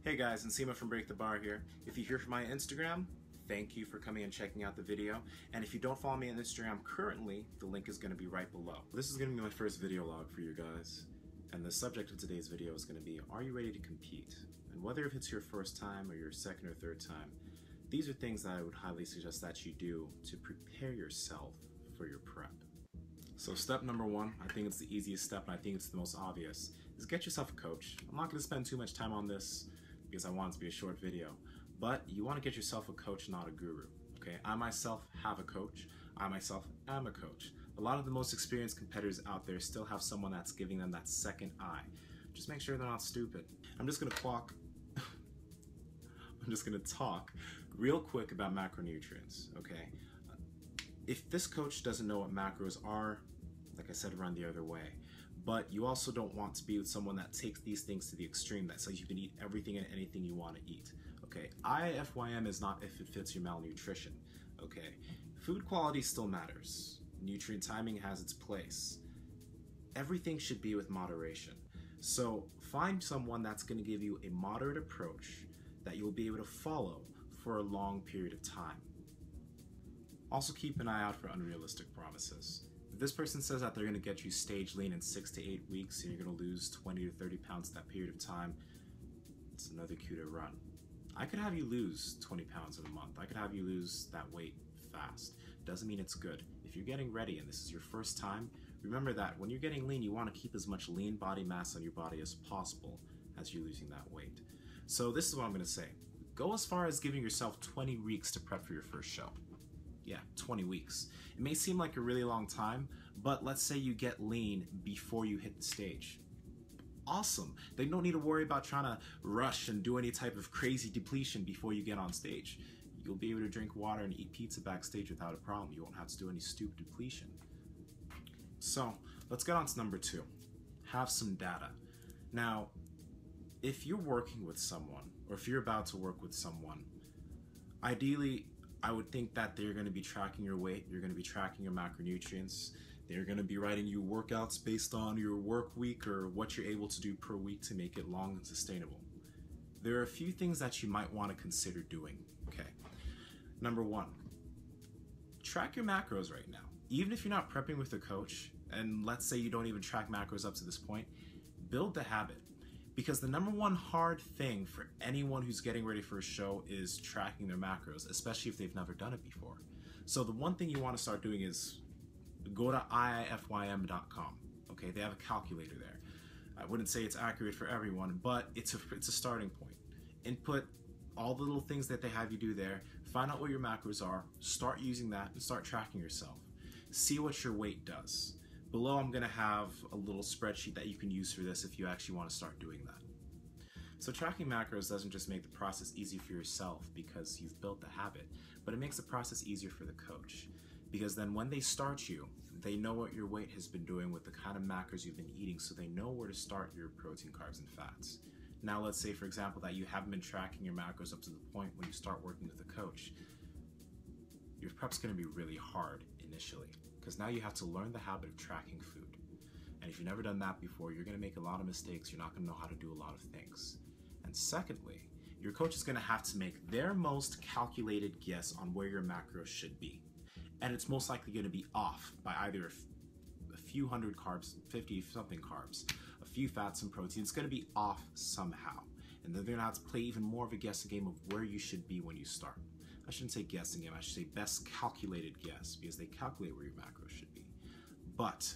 Hey guys, Nsima from BreakTheBar here. If you're here from my Instagram, thank you for coming and checking out the video. And if you don't follow me on Instagram currently, the link is going to be right below. This is going to be my first video log for you guys. And the subject of today's video is going to be, are you ready to compete? And whether if it's your first time or your second or third time, these are things that I would highly suggest that you do to prepare yourself for your prep. So step number one, I think it's the easiest step and I think it's the most obvious, is get yourself a coach. I'm not going to spend too much time on this because I want it to be a short video, but you want to get yourself a coach, not a guru. Okay, I myself have a coach. I myself am a coach. A lot of the most experienced competitors out there still have someone that's giving them that second eye. Just make sure they're not stupid. I'm just going to talk real quick about macronutrients, okay? If this coach doesn't know what macros are, like I said, run the other way. But you also don't want to be with someone that takes these things to the extreme, that says you can eat everything and anything you want to eat. Okay, IFYM is not if it fits your malnutrition. Okay, food quality still matters. Nutrient timing has its place. Everything should be with moderation. So find someone that's going to give you a moderate approach that you'll be able to follow for a long period of time. Also keep an eye out for unrealistic promises. If this person says that they're going to get you stage lean in 6 to 8 weeks and you're going to lose 20 to 30 pounds that period of time, it's another cue to run. I could have you lose 20 pounds in a month. I could have you lose that weight fast. Doesn't mean it's good. If you're getting ready and this is your first time, remember that when you're getting lean, you want to keep as much lean body mass on your body as possible as you're losing that weight. So this is what I'm going to say. Go as far as giving yourself 20 weeks to prep for your first show. Yeah, 20 weeks. It may seem like a really long time, but let's say you get lean before you hit the stage. Awesome. They don't need to worry about trying to rush and do any type of crazy depletion before you get on stage. You'll be able to drink water and eat pizza backstage without a problem. You won't have to do any stupid depletion. So let's get on to number 2. Have some data. Now, if you're working with someone, or if you're about to work with someone, ideally, I would think that they're going to be tracking your weight, you're going to be tracking your macronutrients, they're going to be writing you workouts based on your work week or what you're able to do per week to make it long and sustainable. There are a few things that you might want to consider doing, okay? Number 1, track your macros right now. Even if you're not prepping with a coach, and let's say you don't even track macros up to this point, build the habit. Because the number 1 hard thing for anyone who's getting ready for a show is tracking their macros, especially if they've never done it before. So the one thing you want to start doing is go to iifym.com. Okay, they have a calculator there. I wouldn't say it's accurate for everyone, but it's a starting point. Input all the little things that they have you do there, find out what your macros are, start using that and start tracking yourself. See what your weight does. Below, I'm going to have a little spreadsheet that you can use for this if you actually want to start doing that. So tracking macros doesn't just make the process easy for yourself because you've built the habit, but it makes the process easier for the coach. Because then when they start you, they know what your weight has been doing with the kind of macros you've been eating, so they know where to start your protein, carbs, and fats. Now let's say, for example, that you haven't been tracking your macros up to the point when you start working with a coach. Your prep's going to be really hard initially because now you have to learn the habit of tracking food. And if you've never done that before, you're going to make a lot of mistakes. You're not going to know how to do a lot of things. And secondly, your coach is going to have to make their most calculated guess on where your macros should be. And it's most likely going to be off by either a few hundred carbs, 50 something carbs, a few fats and protein. It's going to be off somehow. And then they're going to have to play even more of a guessing game of where you should be when you start. I shouldn't say guessing game, I should say best calculated guess, because they calculate where your macros should be. But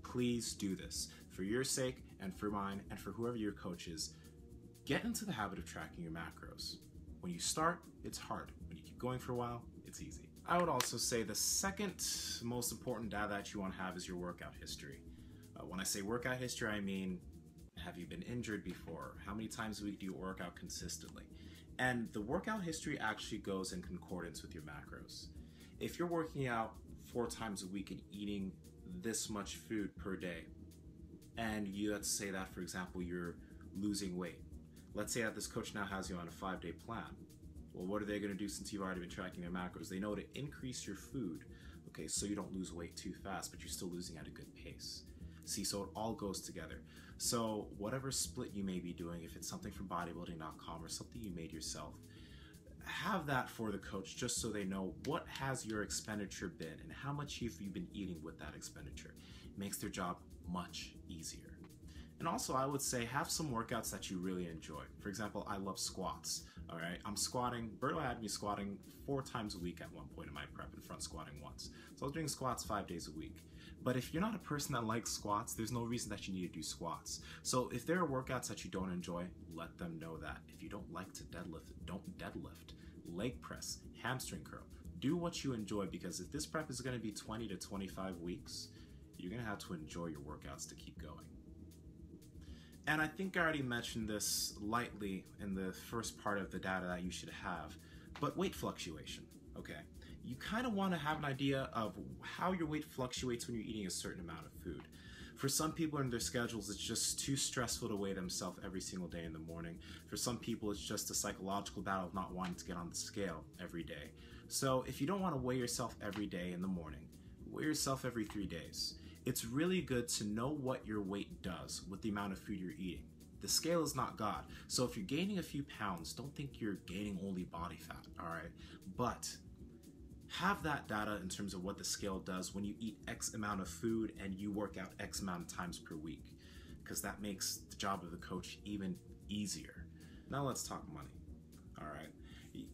please do this for your sake and for mine and for whoever your coach is. Get into the habit of tracking your macros. When you start, it's hard. When you keep going for a while, it's easy. I would also say the second most important data that you want to have is your workout history. When I say workout history, I mean, have you been injured before? How many times a week do you work out consistently? And the workout history actually goes in concordance with your macros. If you're working out 4 times a week and eating this much food per day, and let's say that, for example, you're losing weight. Let's say that this coach now has you on a 5-day plan. Well, what are they going to do since you've already been tracking their macros? They know to increase your food, okay, so you don't lose weight too fast, but you're still losing at a good pace. See, so it all goes together. So whatever split you may be doing, if it's something from bodybuilding.com or something you made yourself, have that for the coach just so they know what has your expenditure been and how much have you been eating with that expenditure. It makes their job much easier. And also, I would say have some workouts that you really enjoy. For example, I love squats. All right, I'm squatting. Berto had me squatting 4 times a week at one point in my prep and front squatting once. So I was doing squats 5 days a week. But if you're not a person that likes squats, there's no reason that you need to do squats. So if there are workouts that you don't enjoy, let them know that. If you don't like to deadlift, don't deadlift. Leg press, hamstring curl. Do what you enjoy, because if this prep is going to be 20 to 25 weeks, you're going to have to enjoy your workouts to keep going. And I think I already mentioned this lightly in the first part of the data that you should have, but weight fluctuation, okay? You kind of want to have an idea of how your weight fluctuates when you're eating a certain amount of food. For some people in their schedules, it's just too stressful to weigh themselves every single day in the morning. For some people, it's just a psychological battle of not wanting to get on the scale every day. So if you don't want to weigh yourself every day in the morning, weigh yourself every 3 days. It's really good to know what your weight does with the amount of food you're eating. The scale is not God. So if you're gaining a few pounds, don't think you're gaining only body fat, all right? But have that data in terms of what the scale does when you eat X amount of food and you work out X amount of times per week, because that makes the job of the coach even easier. Now let's talk money, all right?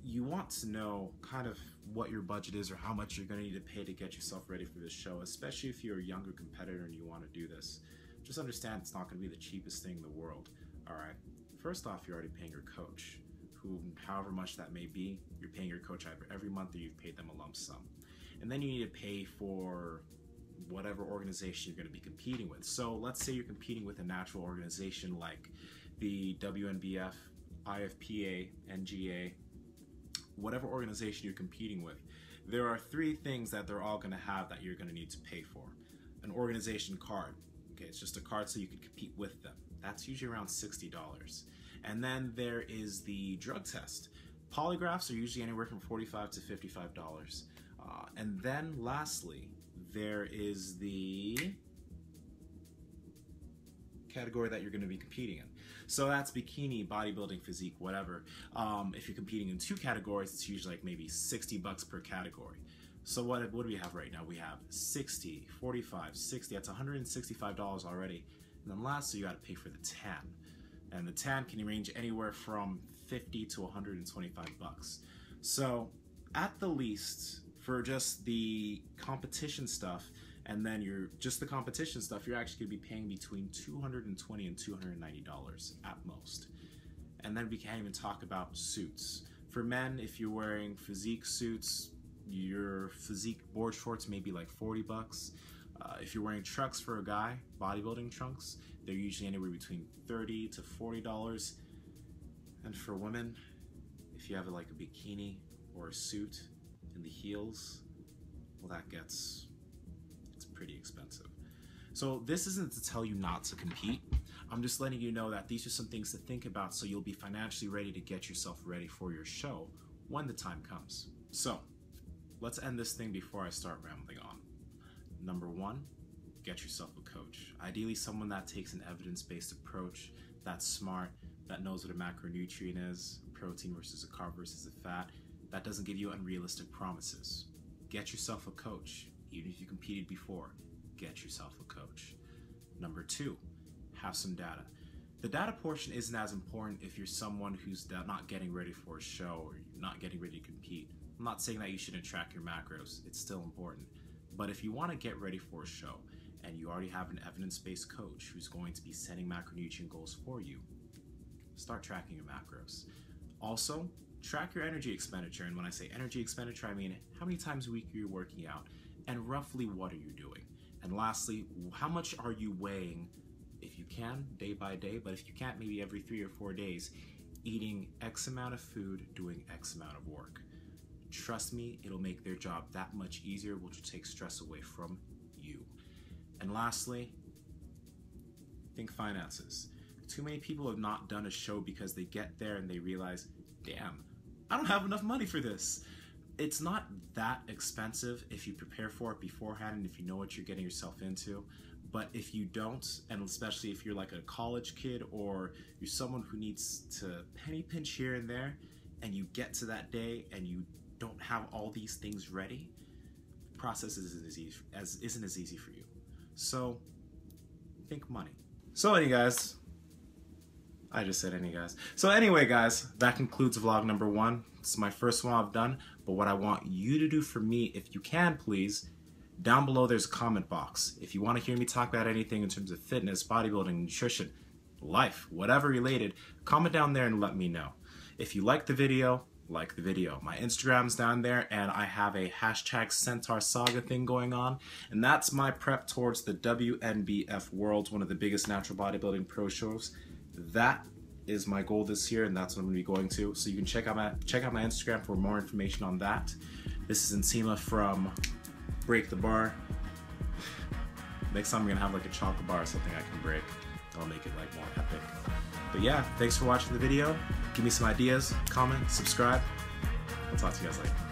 You want to know kind of what your budget is or how much you're going to need to pay to get yourself ready for this show, especially if you're a younger competitor and you want to do this. Just understand it's not going to be the cheapest thing in the world, all right? First off, you're already paying your coach, who, however much that may be, you're paying your coach either every month or you've paid them a lump sum. And then you need to pay for whatever organization you're going to be competing with. So let's say you're competing with a natural organization like the WNBF, IFPA, NGA, whatever organization you're competing with. There are 3 things that they're all going to have that you're going to need to pay for. An organization card. Okay, it's just a card so you can compete with them. That's usually around $60. And then there is the drug test. Polygraphs are usually anywhere from $45 to $55. And then lastly, there is the category that you're going to be competing in. So that's bikini, bodybuilding, physique, whatever. If you're competing in 2 categories, it's usually like maybe $60 per category. So what do we have right now? We have 60, 45, 60. That's $165 already. And then lastly, you got to pay for the tan. And the tan can range anywhere from 50 to 125 bucks. So at the least, for just the competition stuff, and then just the competition stuff, you're actually going to be paying between $220 and $290 at most. And then we can't even talk about suits. For men, if you're wearing physique suits, your physique board shorts may be like 40 bucks. If you're wearing trunks for a guy, bodybuilding trunks, they're usually anywhere between $30 to $40. And for women, if you have like a bikini or a suit in the heels, well, it's pretty expensive. So this isn't to tell you not to compete. I'm just letting you know that these are some things to think about so you'll be financially ready to get yourself ready for your show when the time comes. So let's end this thing before I start rambling on. Number 1, get yourself a coach. Ideally someone that takes an evidence-based approach, that's smart, that knows what a macronutrient is, protein versus a carb versus a fat, that doesn't give you unrealistic promises. Get yourself a coach. Even if you competed before, get yourself a coach. Number 2, have some data. The data portion isn't as important if you're someone who's not getting ready for a show or you're not getting ready to compete. I'm not saying that you shouldn't track your macros. It's still important. But if you want to get ready for a show and you already have an evidence-based coach who's going to be setting macronutrient goals for you, start tracking your macros. Also, track your energy expenditure. And when I say energy expenditure, I mean how many times a week are you working out and roughly what are you doing? And lastly, how much are you weighing, if you can, day by day, but if you can't, maybe every 3 or 4 days, eating X amount of food, doing X amount of work. Trust me, it'll make their job that much easier, which will take stress away from you. And lastly, think finances. Too many people have not done a show because they get there and they realize, damn, I don't have enough money for this. It's not that expensive if you prepare for it beforehand and if you know what you're getting yourself into. But if you don't, and especially if you're like a college kid or you're someone who needs to penny pinch here and there, and you get to that day and you don't have all these things ready, the process isn't as easy for you. So think money. So anyway, guys, I just said any guys. So anyway, guys, that concludes vlog number 1. It's my first one I've done, but what I want you to do for me, if you can, please, down below there's a comment box. If you want to hear me talk about anything in terms of fitness, bodybuilding, nutrition, life, whatever related, comment down there and let me know. If you like the video, like the video. My Instagram's down there, and I have a hashtag Centaur Saga thing going on, and that's my prep towards the WNBF Worlds, one of the biggest natural bodybuilding pro shows. That is my goal this year, and that's what I'm going to be going to. So you can check out my Instagram for more information on that. This is Nsima from BreakTheBar. Next time I'm going to have like a chocolate bar or something I can break. I'll make it like more epic. But yeah, thanks for watching the video. Give me some ideas, comment, subscribe. I'll talk to you guys later.